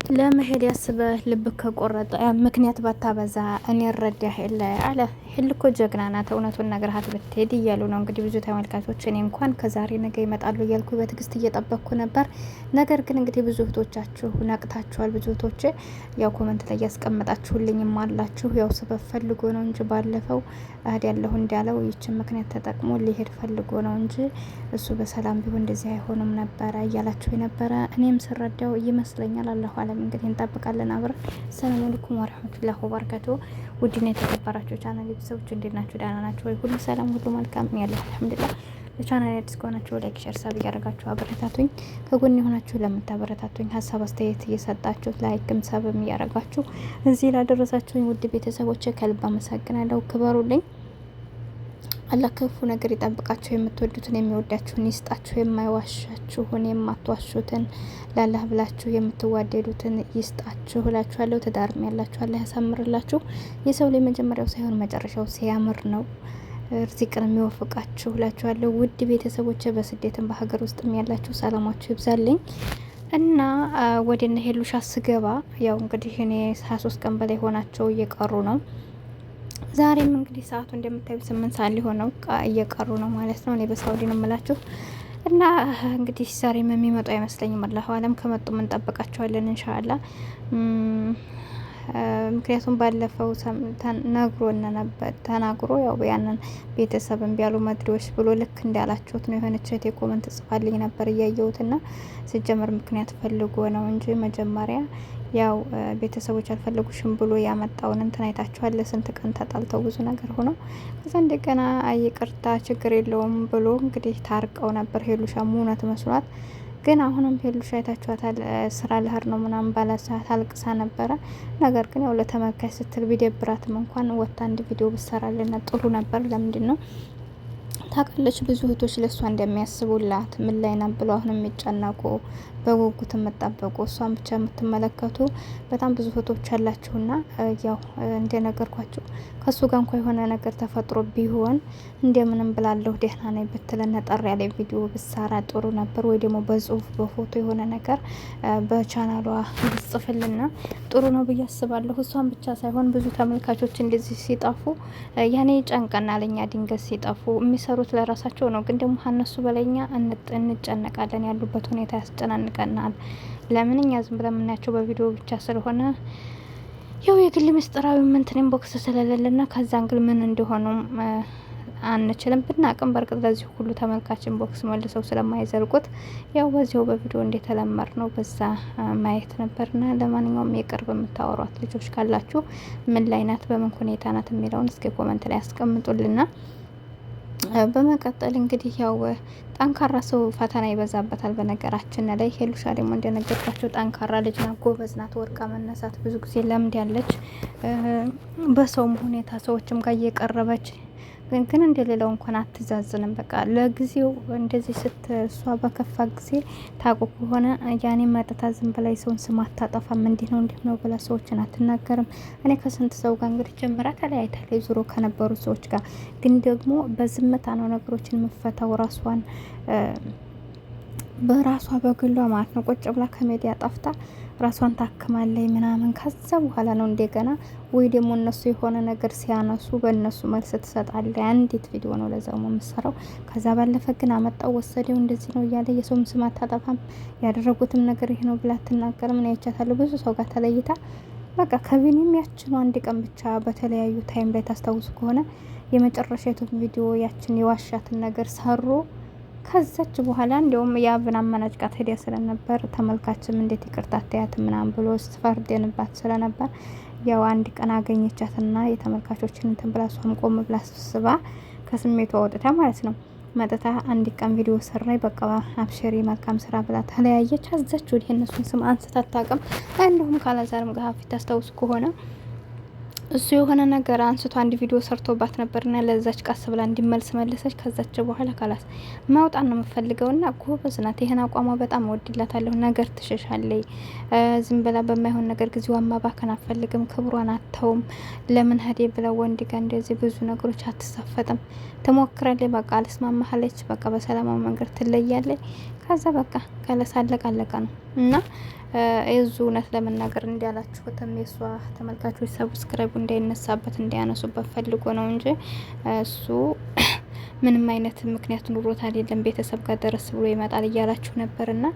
ለመሄድ ያስበህ ልብ ከቆረጠ ምክንያት ባታበዛ እኔ እረዳህ የለ አለ። ሄሉ እኮ ጀግና ናት። እውነቱን ነግረሃት ብትሄድ እያሉ ነው እንግዲህ ብዙ ተመልካቾች። እኔ እንኳን ከዛሬ ነገ ይመጣሉ እያልኩ በትዕግስት እየጠበቅኩ ነበር። ነገር ግን እንግዲህ ብዙ እህቶቻችሁ ነቅታችኋል። ብዙ እህቶች ያው ኮመንት ላይ ያስቀመጣችሁልኝም አላችሁ። ያው ስበብ ፈልጎ ነው እንጂ ባለፈው እህድ ያለሁ እንዳለው ይችን ምክንያት ተጠቅሞ ሊሄድ ፈልጎ ነው እንጂ እሱ በሰላም ቢሆን እንደዚህ አይሆንም ነበረ እያላችሁ የነበረ እኔም ስረዳው ይመስለኛል። አላሁ አለም እንግዲህ እንጠብቃለን አብረን። ሰላም አለይኩም ወራህመቱላሂ ወበረካቱ። ውድና የተከበራችሁ ቻናል ቤተሰቦች እንዴት ናችሁ? ደህና ናችሁ ወይ? ሁሉ ሰላም ሁሉ መልካም ያለው አልሐምዱሊላህ። ለቻናል አዲስ ከሆናችሁ ላይክ፣ ሼር፣ ሳብ እያደረጋችሁ አበረታቱኝ። ከጎን የሆናችሁ ለምታበረታቱኝ ሀሳብ አስተያየት እየሰጣችሁ ላይክም ሳብም እያደረጋችሁ እዚህ ላደረሳችሁኝ ውድ ቤተሰቦች ከልብ አመሰግናለሁ። ክበሩልኝ። አላህ ክፉ ነገር ይጠብቃችሁ። የምትወዱትን የሚወዳችሁን ይስጣችሁ። የማይዋሻችሁን የማትዋሹትን ላላህ ብላችሁ የምትዋደዱትን ይስጣችሁ እላችኋለሁ። ትዳርም ያላችሁ አላህ ያሳምርላችሁ። የሰው ላይ መጀመሪያው ሳይሆን መጨረሻው ሲያምር ነው ርዚቅን የሚወፍቃችሁ እላችኋለሁ። ውድ ቤተሰቦች በስደትም በሀገር ውስጥም ያላችሁ ሰላማችሁ ይብዛልኝ። እና ወደ እነ ሄሉሻ ስገባ ያው እንግዲህ እኔ 23 ቀን በላይ ሆናቸው እየቀሩ ነው። ዛሬም እንግዲህ ሰዓቱ እንደምታዩ 8 ሰዓት ሊሆነው እየቀሩ ነው ማለት ነው። እኔ በሳውዲ ነው የምላችሁ። እና እንግዲህ ዛሬም የሚመጡ አይመስለኝም። አላሁ አለም ከመጡም እንጠብቃቸዋለን ኢንሻአላህ። ምክንያቱም ባለፈው ነግሮን ነበር ተናግሮ ያው ያንን ቤተሰብን ቢያሉ መድሪዎች ብሎ ልክ እንዳላችሁት ነው። የሆነች እህቴ ኮመንት ጽፋልኝ ነበር እያየሁትና ሲጀመር ምክንያት ፈልጎ ነው እንጂ መጀመሪያ ያው ቤተሰቦች አልፈለጉሽም ብሎ ያመጣውን እንትን አይታችኋል። ለስንት ቀን ተጣልተው ብዙ ነገር ሆኖ ከዛ እንደገና ይቅርታ ችግር የለውም ብሎ እንግዲህ ታርቀው ነበር። ሄሉሻ እውነት መስሏት ግን አሁንም ሄሉሻ አይታችኋታል። ስራ ልሄድ ነው ምናምን ባላት ሰዓት አልቅሳ ነበረ። ነገር ግን ያው ለተመልካች ስትል ቢደብራትም እንኳን ወታ አንድ ቪዲዮ ብሰራልና ጥሩ ነበር። ለምንድን ነው ታውቃለች ብዙ እህቶች ለእሷ እንደሚያስቡላት ምን ላይ ናት ብሎ አሁን የሚጨነቁ በጉጉት የምጠበቁ እሷን ብቻ የምትመለከቱ በጣም ብዙ እህቶች አላችሁና ያው እንደነገርኳችሁ ከሱ ጋር እንኳ የሆነ ነገር ተፈጥሮ ቢሆን እንደምንም ብላለሁ ደህና ነኝ ብትለን ጠር ያለ ቪዲዮ ብሰራ ጥሩ ነበር። ወይ ደግሞ በጽሁፍ በፎቶ የሆነ ነገር በቻናሏ ብጽፍልና ጥሩ ነው ብዬ አስባለሁ። እሷን ብቻ ሳይሆን ብዙ ተመልካቾች እንደዚህ ሲጠፉ ያኔ ጨንቀናል። እኛ ድንገት ሲጠፉ የሚሰሩት ለራሳቸው ነው፣ ግን ደግሞ ከነሱ በላይኛ እንጨነቃለን። ያሉበት ሁኔታ ያስጨናንቀናል። ለምን እኛ ዝም ብለን የምናያቸው በቪዲዮ ብቻ ስለሆነ ያው የግል ምስጢራዊ ምንትን ኢንቦክስ ስለሌለና ከዛ እንግል ምን እንደሆኑ አንችልም ብናቅም። በርግጥ ለዚህ ሁሉ ተመልካች ኢንቦክስ መልሰው ስለማይዘልቁት ያው በዚሁ በቪዲዮ እንደተለመር ነው በዛ ማየት ነበርና ለማንኛውም የቅርብ የምታወሯት ልጆች ካላችሁ ምን ላይ ናት በምን ሁኔታ ናት የሚለውን እስኪ ኮመንት ላይ ያስቀምጡልና በመቀጠል እንግዲህ ያው ጠንካራ ሰው ፈተና ይበዛበታል። በነገራችን ላይ ሄሉሻ ደግሞ እንደነገርኳቸው ጠንካራ ልጅ ናት፣ ጎበዝ ናት። ወርቃ መነሳት ብዙ ጊዜ ለምድ ያለች በሰውም ሁኔታ ሰዎችም ጋር እየቀረበች ግን እንደሌላው እንኳን አትዛዝንም። በቃ ለጊዜው እንደዚህ እሷ በከፋ ጊዜ ታውቁ ከሆነ ያኔ መጥታ ዝም በላይ ሰውን ስም አታጠፋም። እንዲህ ነው ብላ ሰዎችን አትናገርም። እኔ ከስንት ሰው ጋር እንግዲህ ጀምራ ተለያይታለች ዙሮ ከነበሩ ሰዎች ጋር፣ ግን ደግሞ በዝምታ ነው ነገሮችን የምፈታው ራሷን በራሷ በግሏ ማለት ነው። ቁጭ ብላ ከሜዲያ ጠፍታ ራሷን ታክማለይ ምናምን። ከዛ በኋላ ነው እንደገና ወይ ደግሞ እነሱ የሆነ ነገር ሲያነሱ በእነሱ መልስ ትሰጣለች። አንዲት ቪዲዮ ነው ለዛው የምሰራው። ከዛ ባለፈ ግን አመጣው ወሰደው እንደዚህ ነው እያለ የሰውም ስም አታጠፋም። ያደረጉትም ነገር ይሄ ነው ብላ አትናገርም። ምን አይቻታለሁ ብዙ ሰው ጋር ተለይታ በቃ ከቪኒም ያችን አንድ ቀን ብቻ በተለያዩ ታይም ላይ ታስታውሱ ከሆነ የመጨረሻ ቪዲዮ ያችን የዋሻትን ነገር ሰሩ። ከዛች በኋላ እንደውም የአብን አመናጭቃት ሄዲያ ስለነበር ተመልካችም እንዴት ይቅርታ አትያት ምናምን ብሎ ስፈርደንባት ስለነበር ያው አንድ ቀን አገኘቻትና የተመልካቾችን እንትን ብላ እሷም ቆም ብላ ስባ ከስሜቷ ወጥታ ማለት ነው መጥታ አንድ ቀን ቪዲዮ ሰራይ። በቃ አብሽሪ መልካም ስራ ብላ ተለያየች። አዛች ወዲህ እነሱን ስም አንስታ አታውቅም። እንዲሁም ካላዛርም ጋር ፊት ታስታውስ ከሆነ እሱ የሆነ ነገር አንስቶ አንድ ቪዲዮ ሰርቶባት ነበርና ለዛች ቀስ ብላ እንዲመልስ መለሰች። ከዛች በኋላ ካላስ ማውጣት ነው የምፈልገውና ጎበዝ ናት። ይሄን አቋሟ በጣም ወድላታለሁ። ነገር ትሸሻለይ። ዝም ብላ በማይሆን ነገር ጊዜዋ ማባከን አትፈልግም። ክብሯን አተውም። ለምን ሄዴ ብላ ወንድ ጋር እንደዚህ ብዙ ነገሮች አትሳፈጥም። ትሞክራለች። በቃ አልስማማለች። በቃ በሰላማዊ መንገድ ትለያለች። ከዛ በቃ ካለሳለቅ አለቀ ነው እና እዙ እውነት ለመናገር እንዲያላችሁትም የሷ ተመልካቾች ሰብስክራይቡ እንዳይነሳበት እንዳያነሱበት ፈልጎ ነው እንጂ እሱ ምንም አይነት ምክንያት ኑሮት አይደለም። ቤተሰብ ጋር ደረስ ብሎ ይመጣል እያላችሁ ነበርና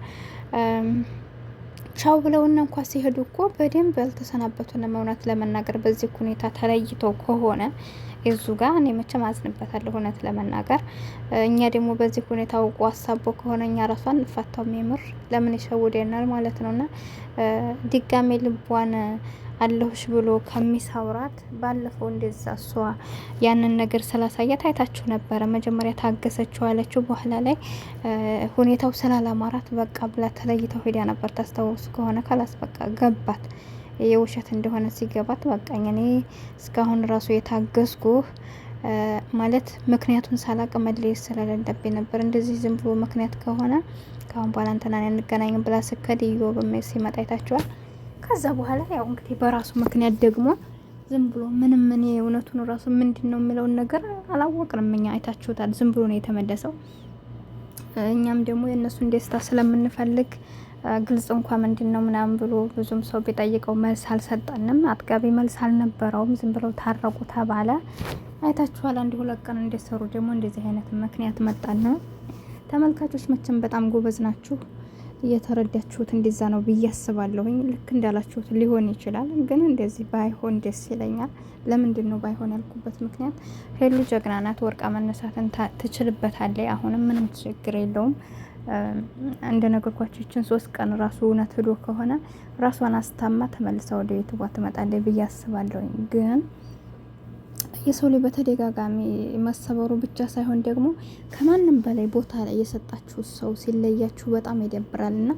ቻው ብለውና እንኳን ሲሄዱ እኮ በደንብ ያልተሰናበቱንም። እውነት ለመናገር በዚህ ሁኔታ ተለይተው ከሆነ እዙ ጋር እኔ መቼም አዝንበታለሁ እውነት ለመናገር። እኛ ደግሞ በዚህ ሁኔታ አውቆ አሳቦ ከሆነ እኛ ራሷን እንፋታው የምር ለምን ይሸውደናል ማለት ነውና ድጋሜ ልቧን አለሁሽ ብሎ ከሚሳውራት ባለፈው እንደዛ እሷ ያንን ነገር ስላሳያት አይታችሁ ነበረ። መጀመሪያ ታገሰችው አለችው፣ በኋላ ላይ ሁኔታው ስላላማራት በቃ ብላ ተለይተው ሄዳ ነበር። ታስታውሱ ከሆነ ካላስ በቃ ገባት የውሸት እንደሆነ ሲገባት በቃ እኔ እስካሁን ራሱ የታገስኩ ማለት ምክንያቱን ሳላቅ መለየት ስለሌለብኝ ነበር። እንደዚህ ዝም ብሎ ምክንያት ከሆነ ካሁን በኋላ እንትና እንገናኝ ብላ ስከድ በመስ ሲመጣ አይታችኋል። ከዛ በኋላ ያው እንግዲህ በራሱ ምክንያት ደግሞ ዝም ብሎ ምንም እኔ እውነቱን ራሱ ምንድነው የሚለውን ነገር አላወቅንም። እኛ አይታችሁታል፣ ዝም ብሎ ነው የተመለሰው። እኛም ደግሞ የእነሱን ደስታ ስለምንፈልግ ግልጽ እንኳን ምንድነው ምናምን ብሎ ብዙም ሰው ቢጠይቀው መልስ አልሰጠንም። አጥጋቢ መልስ አልነበረውም። ዝም ብለው ታረቁ ተባለ። አይታችኋል። አንድ ሁለት ቀን እንደሰሩ ደግሞ እንደዚህ አይነት ምክንያት መጣና ተመልካቾች መቼም በጣም ጎበዝ ናችሁ። እየተረዳችሁት እንደዛ ነው ብዬ አስባለሁኝ። ልክ እንዳላችሁት ሊሆን ይችላል፣ ግን እንደዚህ ባይሆን ደስ ይለኛል። ለምንድን ነው ባይሆን ያልኩበት ምክንያት ሄሉ ጀግና ናት፣ ወርቃ መነሳትን ትችልበታለች። አሁንም ምንም ችግር የለውም። እንደነገርኳችሁ ይችን 3 ቀን ራሱ እውነት ሄዶ ከሆነ ራሷን አስታማ ተመልሳ ወደ ቤቷ ትመጣለች ብዬ አስባለሁኝ። ግን የሰው ልጅ በተደጋጋሚ መሰበሩ ብቻ ሳይሆን ደግሞ ከማንም በላይ ቦታ ላይ የሰጣችሁ ሰው ሲለያችሁ በጣም ይደብራል። እና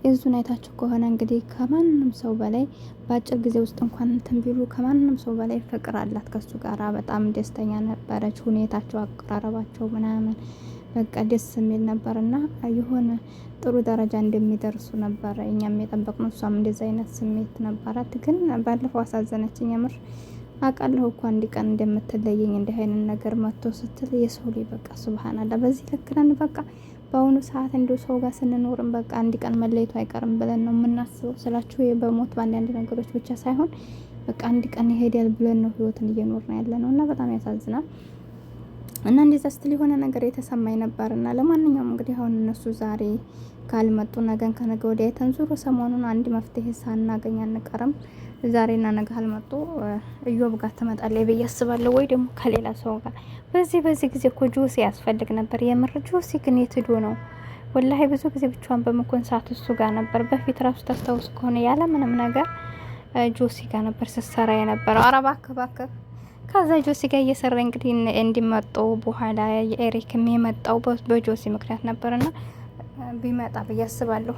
እዙን አይታችሁ ከሆነ እንግዲህ ከማንም ሰው በላይ በአጭር ጊዜ ውስጥ እንኳን እንትን ቢሉ ከማንም ሰው በላይ ፍቅር አላት ከሱ ጋራ። በጣም ደስተኛ ነበረች። ሁኔታቸው፣ አቀራረባቸው ምናምን በቃ ደስ የሚል ነበር እና የሆነ ጥሩ ደረጃ እንደሚደርሱ ነበረ እኛም የጠበቅነው። እሷም እንደዚህ አይነት ስሜት ነበራት። ግን ባለፈው አሳዘነችኝ የምር። አውቃለሁ እኮ አንድ ቀን እንደምትለየኝ እንዲህ አይነት ነገር መጥቶ ስትል የሰው ልጅ በቃ ሱብሃንአላህ በዚህ ልክ ነን። በቃ በአሁኑ ሰዓት እንደው ሰው ጋር ስንኖርም በቃ አንድ ቀን መለየቱ አይቀርም ብለን ነው የምናስበው ስላችሁ። በሞት በአንዳንድ ነገሮች ብቻ ሳይሆን በቃ አንድ ቀን ይሄዳል ብለን ነው ህይወትን እየኖርን ያለ ነው እና በጣም ያሳዝናል። እና እንደዛ ስትል የሆነ ነገር የተሰማኝ ነበርና ለማንኛውም እንግዲህ አሁን እነሱ ዛሬ ካልመጡ ነገን ከነገ ወዲያ የተንዙሮ ሰሞኑን አንድ መፍትሄ ሳናገኝ አንቀርም። ዛሬና ነገ ካልመጡ እዮብ ጋር ትመጣለች ብዬ አስባለሁ፣ ወይ ደግሞ ከሌላ ሰው ጋር። በዚህ ጊዜ እኮ ጆሲ ያስፈልግ ነበር የምር። ጆሲ ግን የት ሄዶ ነው? ወላሂ ብዙ ጊዜ ብቻዋን በመኮን ሰዓት እሱ ጋር ነበር። በፊት ራሱ ታስታውስ ከሆነ ያለ ምንም ነገር ጆሲ ጋር ነበር ስትሰራ የነበረው። ኧረ እባክህ ከዛ ጆሲ ጋር እየሰራ እንግዲህ እንዲመጡ በኋላ የኤሪክም የመጣው በጆሲ ምክንያት ነበርና ቢመጣ ብዬ አስባለሁ።